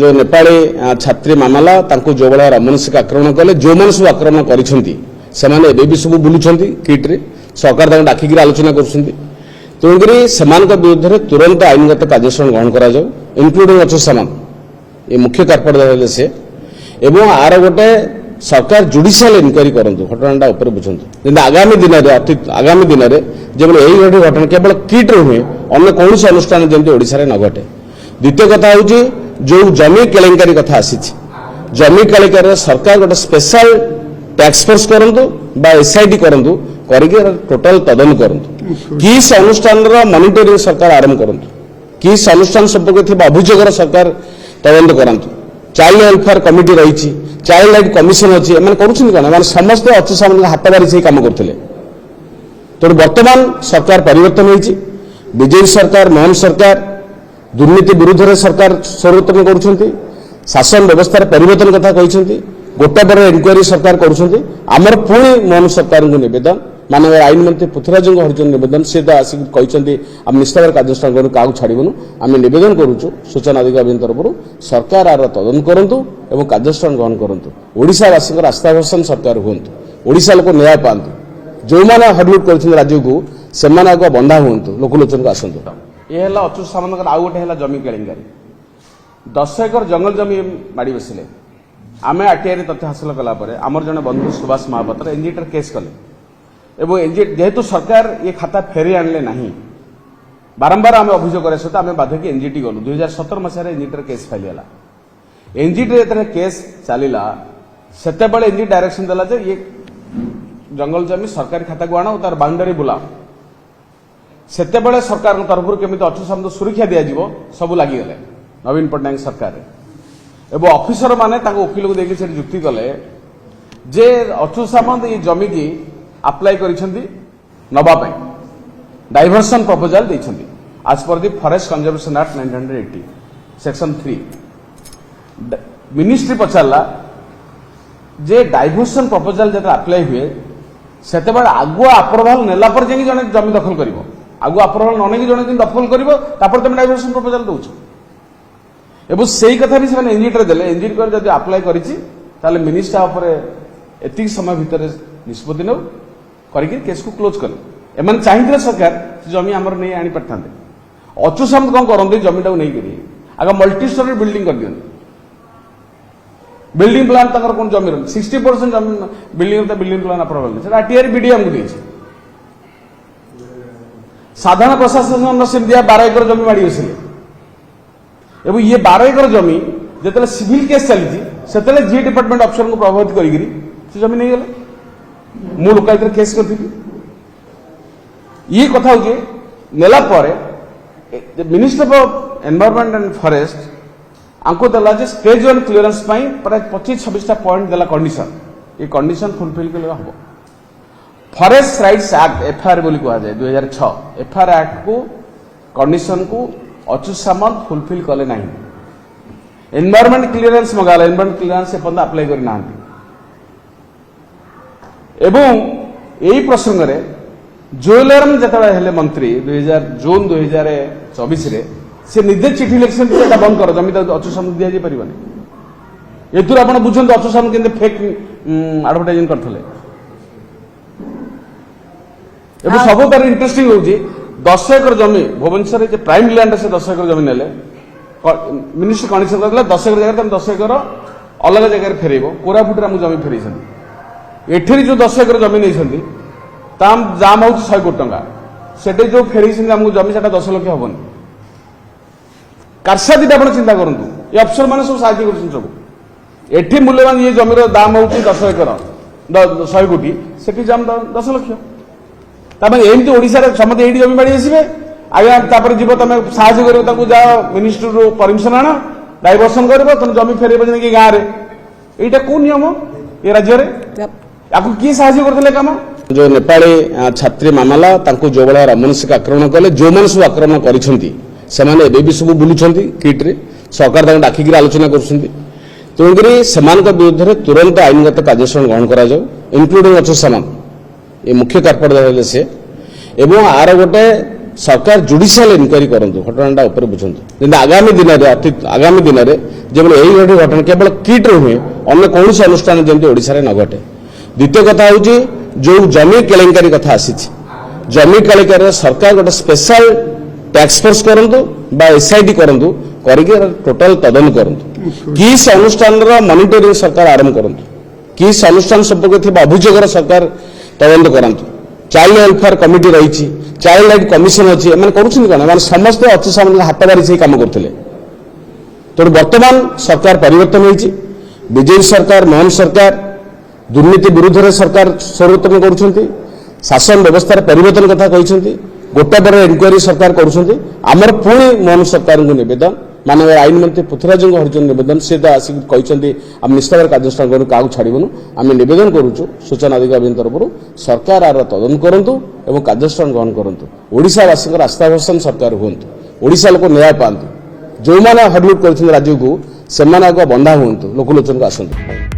जो नेपाली छात्री मामला तांको जो भाया अमानुषिक आक्रमण कले जो मैंने सब आक्रमण करिसेंती सेमाने एबे भी सब बुलुछंती किट रे सरकार तांको डाकिक आलोचना करछंती तेणुकरी सेमानक विरुद्ध रे तुरंत आईनगत कार्यानुष्ठान ग्रहण करा जाऊ इंक्लूडिंग अच्युत सामंत ये मुख्य कार्पट रहे से एवं आर गोटे सरकार जुडिशियल इनक्वारी करंतु घटनाटा ऊपर बुझंतु आगामी दिन में जब यही घटना केवल किट रे हुए अन्य कौन अनुष्ठान जमी ओडिशा न घटे। द्वितीय कथा हूँ जो जमी केलेंकारी कथा आसी जमी केलेंकारी सरकार गोटे स्पेशल टैक्स फोर्स करंतु बा एसआईटी करंतु करके टोटल तदन करंतु किस अनुष्ठान मॉनिटरिंग सरकार आरंभ करंतु किस अनुष्ठान संपर्क अभियोग सरकार तदंत करंतु चाइल्ड वेलफेयर कमिटी रही चाइल्ड राइट कमिशन अच्छी एम कर समस्ते अच्युत सामंत हाथ बारी से कम करते तेणु बर्तमान सरकार परिवर्तन होती बीजेपी सरकार मोहन सरकार दुर्नीति विरुद्ध में सरकार सर्वोत्तम कर शासन व्यवस्था परिवर्तन कथा कहते गोटे पर इनक्वारी सरकार करमर पुणी मोहन सरकार को निवेदन माननीय आईन मंत्री पृथ्वीराज हरिचंद निवेदन सी तो आसिक कहते आम निष्ठावर कार्यानुष्ठान करूँ क्या छाड़बूनु आम निवेदन करुचु सूचना अधिकारी तरफ सरकार आर तदन करूँ और कार्यानुष्ठान ग्रहण करूँ ओडिशावासी आस्थाभर्षण सरकार हूँ ओडिशा लोक न्याय पातु जो मैंने हडलुट कर राज्य को से बंधा हूँ लोकलोचन को आसतु ये अच्युत सामंत आउ गोटे जमी केलेंकारी 10 एकर जंगल जमी माड़ी बसिले आम आरटीआई तथ्य हासिल कलापर आमर जड़े बंधु सुभाष महापात्र एनजीटी केस कले एवं एनजीटी जेहेतु सरकार ये खाता फेरी आणले नहीं बारंबार आम अभियोग कर सहित आम बाध्य एनजीटी गलु 2017 मसीह एनजीटी केस फाइल है एनजीटी जो केस चलला से एनजीटी डायरेक्शन देला जे ये जंगल जमी सरकारी खाता को आण तार बाउंडरी बुलाओ सेतेबेले सरकार तरफ केमी अच्युत सामंत सुरक्षा दिज्व सब लगिगले नवीन पट्टनायक सरकार एवं ऑफिसर माने वकिल को देखिए जुक्ति कले जे अच्युत सामंत ये जमी की अप्लाई करवाई डाइवर्सन प्रपोजल देछंती आज पर the forest conservation act 1980 section 3 ministry पचारा जे डाइवर्सन प्रपोजल जो अप्लाई हुए से आगुआ अप्रूवाल नेला पर जने जमी दखल कर आगु अप्रूवाल ननेक जन दखल कर तुम डाइवर्सन प्रपोजल दौच एवं से कथा भी से एनजीटी देले एनजीटी जब अप्लाई कर मिनिस्टर उपर एति समय भितर निष्पत्ति नौ करके केस को क्लोज कले एम चाहिए सरकार जमी आमर नहीं आनी पारि था अच्युत सामंत कौन करते जमीटा नहीं करी आगे मल्टी स्टोरी बिल्डिंग कर दिखाते बिल्डिंग प्लान तक कौन जमी 60% जमी बिल्डिंग प्लान अप्रूवाल नहीं आरटीआई बीडीएम को देती साधारण प्रशासन से 12 एकर जमी माड़ी बसिले एवं ये 12 एकर जमी जो सिविल केस चली से जी डिपार्टमेंट अफसर को प्रभावित कर जमी नहीं गले मु लोकायुक्त केस करी ये कथा हूँ नेला minister of environment and forest आंको देला जे स्टेज 1 क्लियरेंस प्राय 25-26 पॉइंट देला कंडीशन ये कंडीशन फुलफिल कले हम फॉरेस्ट राइट्स एक्ट एफआईआर बोली कहा जाए 2006 एफआईआर एक्ट को कंडीशन को अच्युत सामंत फुलफिल कले नहीं एनवायरनमेंट क्लियरेंस मंगाला एनवायरनमेंट क्लियरेंस एपर्यंत अप्लाई करना एवं यही प्रसंग में जोएलरम जिते मंत्री जून 2024 से निजे चिठी लिखिं बंद कर जमी अच्युत सामंत दि पारे एथुर आप बुझे अच्युत सामंत के फेक आडभटाइजिंग करते सब तार इंटरेस्टिंग होची 10 एकर जमी भुवनेश्वर प्राइम लैंड से 10 एकर जमी नेले मिनिस्टर कंडीशन करते 10 एकर जगह 10 एकर अलग जगह फेरब कोरापुट आम जमी फेर एठी जो 10 एकर जमी नहीं दाम हूँ 100 कोटी टंका से जो फेर जमी से 10 लाख हेनी कारसादी आप चिंता करूँ ये अफसर मैंने सब साहय कर सब एठी मूल्यवान ये जमीर दाम हूँ 10 एकर 100 कोटी से दाम 10 लाख एमती ओडिशा समस्त ये जमी बाड़ी आसवे आगे जीव तुम साहय कर जाओ मिनिस्टर परमिशन आण डाइवर्सन कर तुम जमी फेर कि गाँव में यहाँ कौ नियम ये राज्य में किए साहय करते कम जो नेपाली छात्री मामला जो भाया अमानुषिक आक्रमण कले जो मैंने सब आक्रमण कर भी सब बुलुंट किट रे सरकार डाकिक आलोचना करुँच से विरुद्ध में तुरंत आईनगत कार्यानुष्ठान ग्रहण करा जाऊ इंक्लूडिंग अच्युत सामंत ये मुख्य कार्पट रहे से एवं आर गोटे सरकार जुडिशियल इनक्वारी करंतु घटनाटा ऊपर बुझंतु जेंति आगामी दिन में जब यही घटना केवल किट हुए अन्य कौन अनुष्ठान जमी ओडिशा रे न घटे। द्वितीय कथा हूँ जो जमी केलेंकारी कथा आसी जमी केलेंकारी सरकार गोटे स्पेशल टैक्स फोर्स करंतु बा एसआईटी करंतु करके टोटल तदन करंतु किस अनुष्ठान मॉनिटरिंग सरकार आरंभ करंतु किस अनुष्ठान संपर्क थी अभियोग सरकार तदंत करंतु। चाइल्ड वेलफेयर कमिटी रही चाइल्ड लाइट कमिशन अच्छी एम कर समस्त अच्छे सामने हाथ बारी से कम करते तेणु बर्तमान सरकार परिवर्तन होती बीजेपी सरकार मोहन सरकार दुर्नीति विरुद्ध में सरकार सर्वोत्तम कर शासन व्यवस्था परिवर्तन कथा कहते गोटा पर इनक्वारी सरकार करमर पुणी मोहन सरकार को नवेदन माननीय आईन मंत्री पृथ्वीराज हरिचंद नवेदन सी तो आसिक कहते आम निष्ठा कार्यानुष्ठान करूँ क्या छाड़बून आम नवेदन करुचु सूचना अधिकारी तरफ सरकार आर तदन करूँ और कार्यानुष्ठान ग्रहण करूँ ओडिशावासी आस्थाभर्षण सरकार हूँ ओडिशा लोक न्याय पातु जो मैंने हडलुट कर राज्य को से बंधा हूँ लोकलोचन को आसतु।